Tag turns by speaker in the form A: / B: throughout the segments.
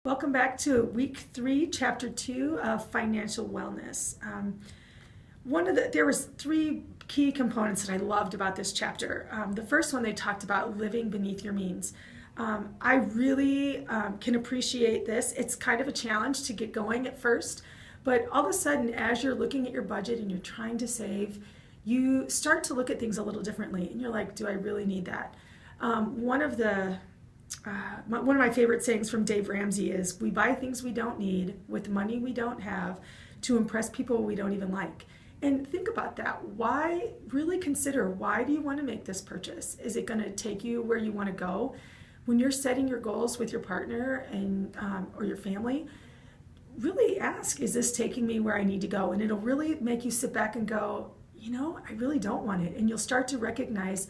A: Welcome back to week 3, chapter 2 of financial wellness. There was 3 key components that I loved about this chapter. The first one, they talked about living beneath your means. I really can appreciate this. It's kind of a challenge to get going at first, but all of a sudden, as you're looking at your budget and you're trying to save, you start to look at things a little differently, and you're like, do I really need that? One of my favorite sayings from Dave Ramsey is, we buy things we don't need with money we don't have to impress people we don't even like. And think about that. Really consider, why do you want to make this purchase? Is it going to take you where you want to go? When you're setting your goals with your partner and or your family, really ask, is this taking me where I need to go? And it'll really make you sit back and go, I really don't want it. And you'll start to recognize,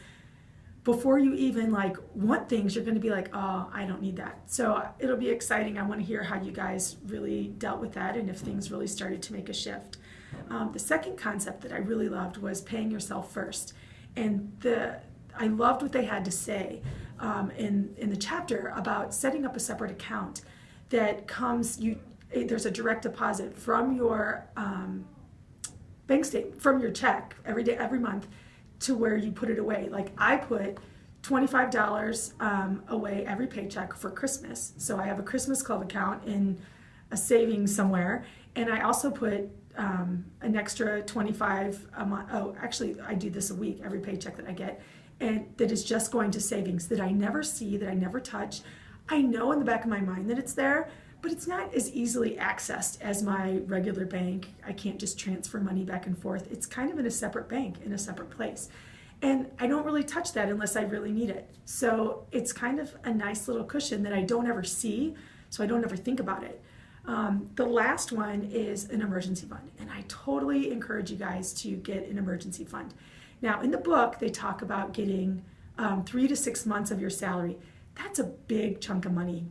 A: before you even want things, you're going to be like, oh, I don't need that. So it'll be exciting. I want to hear how you guys really dealt with that and if things really started to make a shift. The second concept that I really loved was paying yourself first. And I loved what they had to say in the chapter about setting up a separate account that there's a direct deposit from your bank statement, from your check every month, to where you put it away. Like, I put $25 away every paycheck for Christmas. So I have a Christmas Club account in a savings somewhere, and I also put an extra $25 a month. Oh, actually, I do this a week, every paycheck that I get, and that is just going to savings that I never see, that I never touch. I know in the back of my mind that it's there, but it's not as easily accessed as my regular bank. I can't just transfer money back and forth. It's kind of in a separate bank, in a separate place. And I don't really touch that unless I really need it. So it's kind of a nice little cushion that I don't ever see, so I don't ever think about it. The last one is an emergency fund. And I totally encourage you guys to get an emergency fund. Now, in the book, they talk about getting 3 to 6 months of your salary. That's a big chunk of money.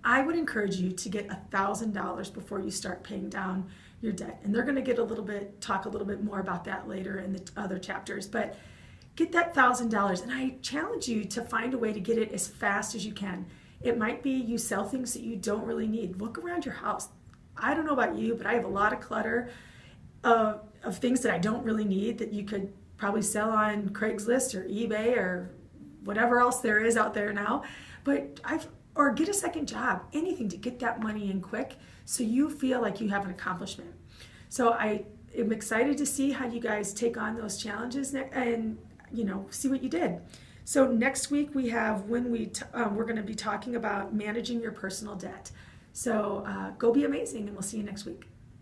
A: I would encourage you to get $1,000 before you start paying down your debt. And they're going to talk a little bit more about that later in the other chapters. But get that $1,000, and I challenge you to find a way to get it as fast as you can. It might be you sell things that you don't really need. Look around your house. I don't know about you, but I have a lot of clutter of things that I don't really need that you could probably sell on Craigslist or eBay or whatever else there is out there now. Or get a second job, anything to get that money in quick so you feel like you have an accomplishment. So I am excited to see how you guys take on those challenges and see what you did. So next week we have we're going to be talking about managing your personal debt. So go be amazing, and we'll see you next week.